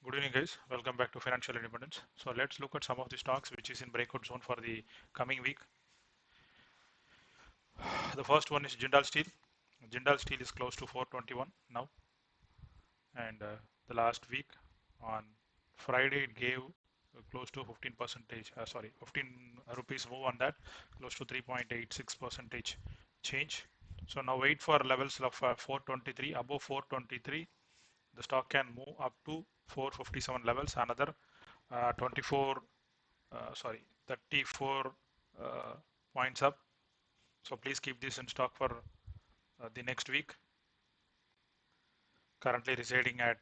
Good evening, guys. Welcome back to Financial Independence. So let's look at some of the stocks which is in breakout zone for the coming week. The first one is Jindal Steel. Jindal Steel is close to 421 now, and the last week on Friday it gave close to 15 percentage. 15 rupees move on that, close to 3.86 percentage change. So now wait for levels of 423. Above 423, the stock can move up to 457 levels. Another 34 points up. So please keep this in stock for the next week. Currently residing at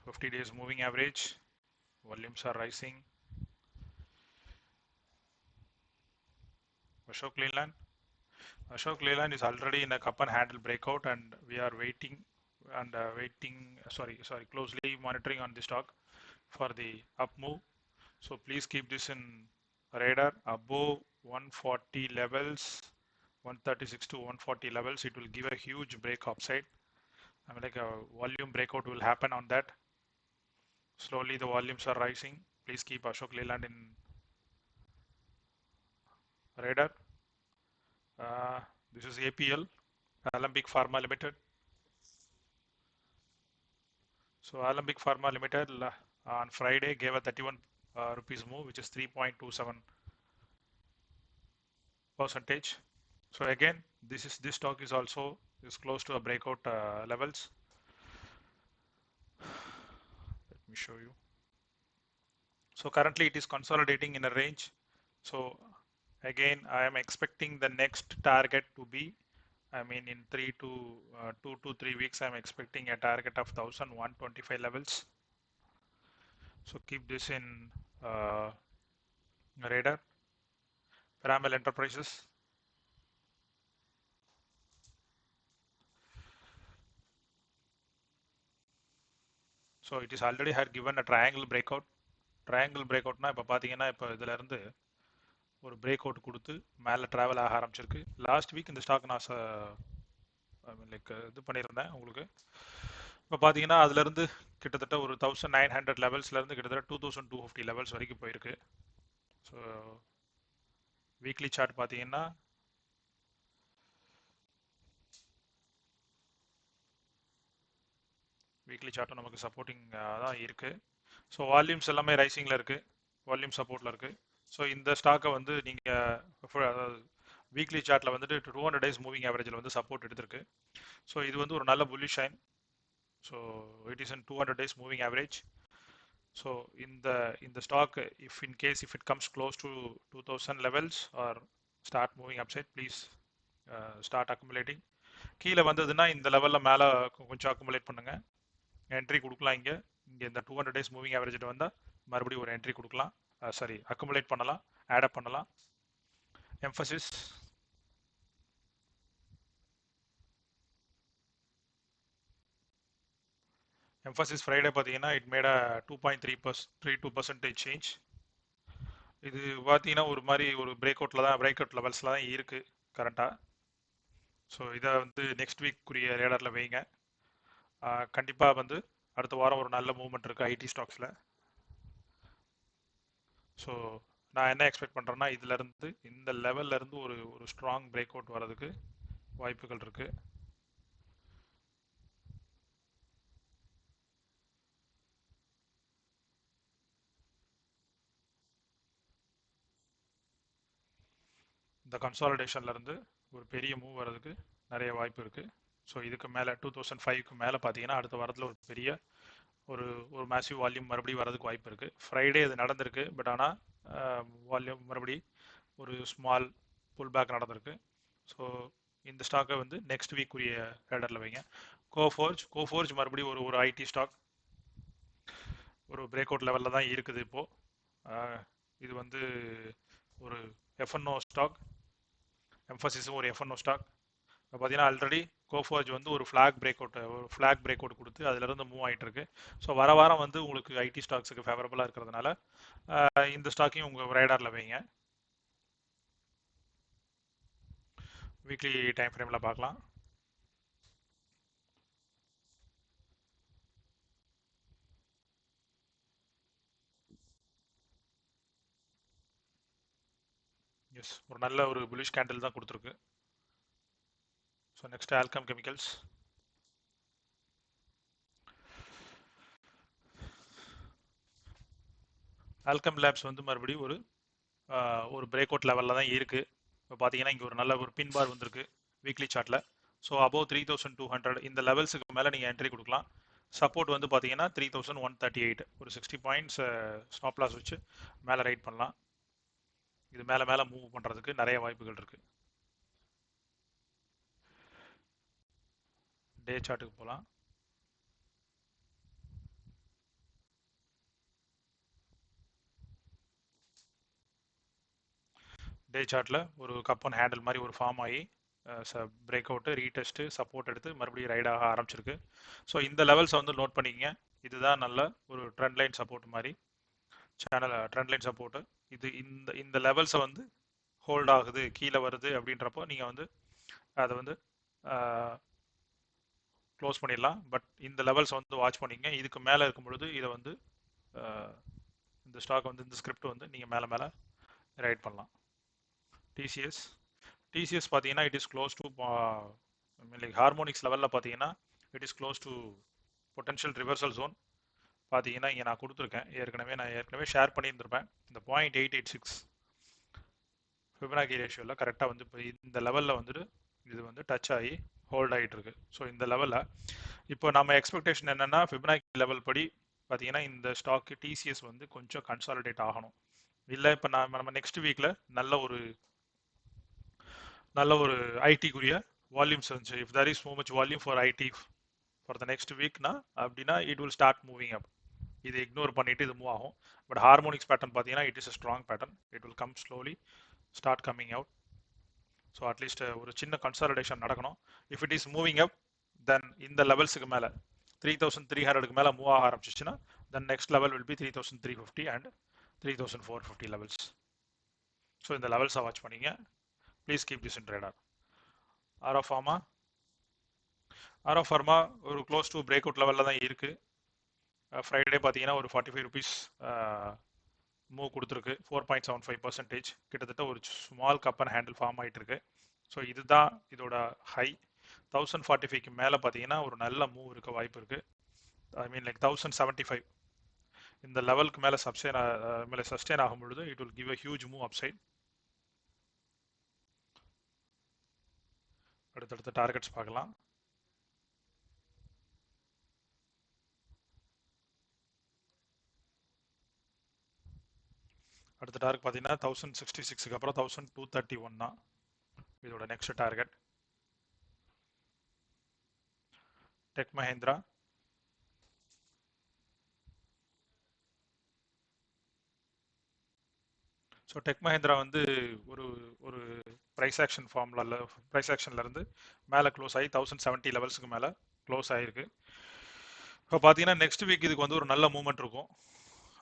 50 days moving average. Volumes are rising. Ashok Leyland. Ashok Leyland is already in a cup and handle breakout, and we are waiting and closely monitoring on the stock for the up move. So please keep this in radar. Above 140 levels, 136 to 140 levels, it will give a huge break upside. I mean, like a volume breakout will happen on that. Slowly the volumes are rising. Please keep Ashok Leyland in radar. This is APL, Alembic Pharma Limited. So Alembic Pharma Limited on Friday gave a 31 rupees move, which is 3.27 percentage. So again, this stock is also close to a breakout levels. Let me show you. So currently it is consolidating in a range. So again, I am expecting the next target to be, in 2 to 3 weeks, I'm expecting a target of 1125 levels. So keep this in radar. Piramal Enterprises. So it is already had given a triangle breakout. Triangle breakout na இப்ப பாத்தீங்கன்னா இப்ப இதுல இருந்து ஒரு break out கொடுத்து மேலே travel ஆக ஆரம்பிச்சிருக்கு. லாஸ்ட் வீக் இந்த ஸ்டாக் நான் இது பண்ணியிருந்தேன் உங்களுக்கு. இப்போ பார்த்தீங்கன்னா அதுலேருந்து கிட்டத்தட்ட ஒரு 1900 லெவல்ஸ்லேருந்து கிட்டத்தட்ட 2250 லெவல்ஸ் வரைக்கும் போயிருக்கு. ஸோ வீக்லி சார்ட் பார்த்தீங்கன்னா வீக்லி சார்ட்டும் நமக்கு சப்போர்ட்டிங் தான் இருக்குது. ஸோ வால்யூம்ஸ் எல்லாமே ரைசிங்கில் இருக்குது, வால்யூம் சப்போர்ட்டில் இருக்குது. ஸோ இந்த ஸ்டாக்கை வந்து நீங்கள் வீக்லி சார்ட்டில் வந்துட்டு 200 டேஸ் மூவிங் ஆவரேஜில் வந்து சப்போர்ட் எடுத்திருக்கு. ஸோ இது வந்து ஒரு நல்ல bullish shine. So it is in 200 days moving average. So in the stock, if it comes close to 2000 levels or start moving upside, please start accumulating. கீழே வந்ததுன்னா இந்த லெவல்ல மேலே கொஞ்சம் அக்குமுலேட் பண்ணுங்க. என்ட்ரி கொடுக்கலாம். இங்கே இந்த 200 டேஸ் மூவிங் ஆவரேஜ் வந்தா மறுபடியும் ஒரு என்ட்ரி கொடுக்கலாம். அக்குமுலேட் பண்ணலாம், ஆட் அப் பண்ணலாம். எம்ஃபசிஸ் ஃப்ரைடே பார்த்தீங்கன்னா இட் மேட் 2.32% சேஞ்ச். இது பார்த்தீங்கன்னா ஒரு மாதிரி ஒரு பிரேக் அவுட் லெவல்ஸில் தான் இருக்குது கரண்ட்டாக. ஸோ இதை வந்து நெக்ஸ்ட் வீக்குரிய ரேடரில் வைங்க. கண்டிப்பாக வந்து அடுத்த வாரம் ஒரு நல்ல மூவ்மெண்ட் இருக்குது ஐடி ஸ்டாக்ஸில். ஸோ நான் என்ன எக்ஸ்பெக்ட் பண்ணுறேன்னா இதிலேருந்து இந்த லெவல்லேருந்து ஒரு ஸ்ட்ராங் பிரேக் அவுட் வர்றதுக்கு வாய்ப்புகள் இருக்குது. இந்த கன்சாலிடேஷன்லேருந்து ஒரு பெரிய மூவ் வர்றதுக்கு நிறைய வாய்ப்பு இருக்குது. ஸோ இதுக்கு மேலே 2005க்கு மேலே பார்த்தீங்கன்னா அடுத்த வாரத்தில் ஒரு பெரிய ஒரு மேசிவ் வால்யூம் மறுபடியும் வரதுக்கு வாய்ப்பு இருக்குது. ஃப்ரைடே அது நடந்திருக்கு, பட் ஆனால் வால்யூம் மறுபடி ஒரு ஸ்மால் புல் பேக் நடந்திருக்கு. ஸோ இந்த ஸ்டாக்கை வந்து நெக்ஸ்ட் வீக் உரிய ரேடரில் வைங்க. கோஃபோர்ஜ் மறுபடியும் ஒரு ஐடி ஸ்டாக் ஒரு பிரேக் அவுட் லெவலில் தான் இருக்குது இப்போது. இது வந்து ஒரு எஃப்என்ஓ ஸ்டாக், எம்ஃபசிஸும் ஒரு எஃப்என்ஓ ஸ்டாக். பார்த்தீங்கன்னா ஆல்ரெடி கோஃபோர்ஜ் வந்து ஒரு ஃப்ளாக் பிரேக் அவுட் கொடுத்து அதுலேருந்து மூவ் ஆகிட்டு இருக்கு. ஸோ வர வாரம் வந்து உங்களுக்கு ஐடி ஸ்டாக்ஸுக்கு ஃபேவரபுளாக இருக்கிறதுனால இந்த ஸ்டாக்கையும் உங்கள் ரேடாரில் வைங்க. வீக்லி டைம் ஃப்ரேமில் பார்க்கலாம். எஸ் ஒரு நல்ல ஒரு புலிஷ் கேண்டில் தான் கொடுத்துருக்கு. So next Alkem chemicals. Alkem labs வந்து மறுபடியும் ஒரு பிரேக் அவுட் லெவலில் தான் இருக்கு. இப்போ பார்த்தீங்கன்னா இங்கே ஒரு நல்ல ஒரு பின் பார் வந்திருக்கு வீக்லி சார்ட்டில். ஸோ அபோவ் 3200 இந்த லெவல்ஸுக்கு மேலே நீங்கள் என்ட்ரி கொடுக்கலாம். சப்போர்ட் வந்து பார்த்தீங்கன்னா 3138 ஒரு 60 பாயிண்ட்ஸ் ஸ்டாப் லாஸ் வச்சு மேலே ரைட் பண்ணலாம். இது மேலே மேலே மூவ் பண்ணுறதுக்கு நிறைய வாய்ப்புகள் இருக்கு. டே சார்ட்டுக்கு போகலாம். டே சார்ட்டில் ஒரு கப் அண்ட் ஹேண்டில் மாதிரி ஒரு ஃபார்ம் ஆகி பிரேக் அவுட்டு ரீடெஸ்ட்டு சப்போர்ட் எடுத்து மறுபடியும் ரைடாக ஆரம்பிச்சிருக்கு. ஸோ இந்த லெவல்ஸை வந்து நோட் பண்ணிக்கங்க. இதுதான் நல்ல ஒரு ட்ரெண்ட் லைன் சப்போர்ட் மாதிரி சேனல் ட்ரெண்ட் லைன் சப்போர்ட்டு. இது இந்த லெவல்ஸை வந்து ஹோல்ட் ஆகுது கீழே வருது அப்படின்றப்போ நீங்கள் வந்து அதை வந்து க்ளோஸ் பண்ணிடலாம். பட் இந்த லெவல்ஸை வந்து வாட்ச் பண்ணிக்கங்க. இதுக்கு மேலே இருக்கும் பொழுது இதை வந்து இந்த ஸ்டாக் வந்து இந்த ஸ்கிரிப்ட் வந்து நீங்கள் மேலே மேலே ரைட் பண்ணலாம். டிசிஎஸ் பார்த்தீங்கன்னா it is close to like harmonics லெவலில் பார்த்தீங்கன்னா it is close to potential reversal zone. பார்த்தீங்கன்னா இங்கே நான் கொடுத்துருக்கேன் நான் ஏற்கனவே ஷேர் பண்ணியிருந்திருப்பேன். இந்த 0.886 ஃபிபனாக்கி ரேஷியோவில் கரெக்டாக வந்து இப்போ இந்த லெவலில் வந்துட்டு இது வந்து டச் ஆகி ஹோல்ட் ஆகிட்டு இருக்கு. ஸோ இந்த லெவலில் இப்போ நம்ம எக்ஸ்பெக்டேஷன் என்னென்னா ஃபிபனாக்கி லெவல் படி பார்த்தீங்கன்னா இந்த ஸ்டாக்கு டிசிஎஸ் வந்து கொஞ்சம் கன்சாலிடேட் ஆகணும். இல்லை இப்போ நம்ம நெக்ஸ்ட் வீக்கில் நல்ல ஒரு ஐடிக்குரிய வால்யூம்ஸ் இருந்துச்சு. If there is so much volume for IT for the next வீக்னா அப்படின்னா it will start moving up. இது இக்னோர் பண்ணிட்டு இது மூவ் ஆகும். பட் ஹார்மோனிக்ஸ் பேட்டர்ன் பார்த்தீங்கன்னா it is a strong pattern. It will come slowly start coming out. So at least ஒரு சின்ன consolidation நடக்கணும். If it is moving up then இந்த லெவல்ஸுக்கு மேலே 3300க்கு மேலே மூவ் ஆக ஆரம்பிச்சிச்சுன்னா then next level will be 3350 and 3450 levels. So இந்த லெவல்ஸை வாட்ச் பண்ணிங்க. Please keep this in radar. ஆரோ ஃபார்மா ஒரு க்ளோஸ் டு பிரேக் அவுட் லெவலில் தான் இருக்குது. ஃப்ரைடே பார்த்தீங்கன்னா ஒரு 45 rupees மூவ் கொடுத்துருக்கு. 4.75%. கிட்டத்தட்ட ஒரு small cup and handle form ஆகிட்டு இருக்கு. ஸோ இதுதான் இதோட ஹை. 1045க்கு மேலே பார்த்தீங்கன்னா ஒரு நல்ல மூவ் இருக்க வாய்ப்பு இருக்கு. ஐ மீன் லைக் 1075 இந்த லெவலுக்கு மேலே சஸ்டெயின் ஆகும் பொழுது it will give a huge move upside. அடுத்தடுத்த டார்கெட்ஸ் பார்க்கலாம். அடுத்த டார்கெட் பார்த்தீங்கன்னா 1066க்கு அப்புறம் 1231 தான் இதோட next target. Tech Mahindra so tech Mahindra வந்து ஒரு ப்ரைஸ் ஆக்ஷன்லேருந்து மேலே க்ளோஸ் ஆகி 1070 லெவல்ஸுக்கு மேலே க்ளோஸ் ஆகிருக்கு. இப்போ பார்த்தீங்கன்னா நெக்ஸ்ட் வீக் இதுக்கு வந்து ஒரு நல்ல மூவ்மெண்ட் இருக்கும்.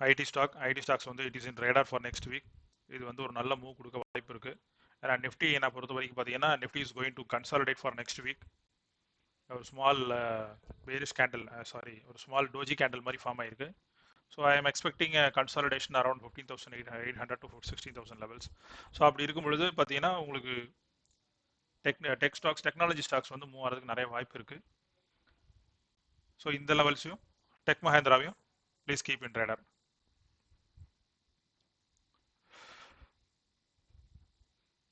ஐடி ஸ்டாக்ஸ் வந்து it is in radar for next week. இது வந்து ஒரு நல்ல மூவ் கொடுக்க வாய்ப்பு இருக்குது. ஏன்னா நிஃப்டி நான் பொறுத்த வரைக்கும் பார்த்தீங்கன்னா Nifty is going to consolidate for next week. ஒரு ஸ்மால் பேரிஷ் கேண்டில் ஒரு ஸ்மால் டோஜி கேண்டில் மாதிரி ஃபார்ம் ஆயிருக்கு. So I am expecting consolidation around 15,800 to 16,000 levels. So அப்படி இருக்கும் பொழுது பார்த்தீங்கன்னா உங்களுக்கு டெக்னாலஜி ஸ்டாக்ஸ் வந்து மூவ் ஆகிறதுக்கு நிறைய வாய்ப்பு இருக்கு. ஸோ இந்த லெவல்ஸையும் டெக் மஹேந்திராவையும் please keep in radar.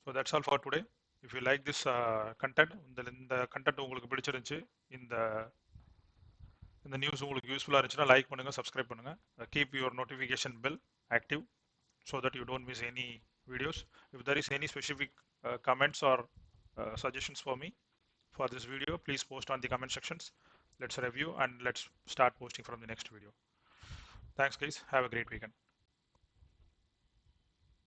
So that's all for today. If you like this content, இந்த கண்டென்ட் உங்களுக்கு பிடிச்சிருந்துச்சு, இந்த நியூஸ் உங்களுக்கு யூஸ்ஃபுல்லாக இருந்துச்சுன்னா லைக் பண்ணுங்கள், சப்ஸ்கிரைப் பண்ணுங்கள். Keep your notification bell active so that you don't miss any videos. If there is any specific comments or suggestions for me for this video, please post on the comment sections. Let's review and let's start posting from the next video. Thanks guys. Have a great weekend.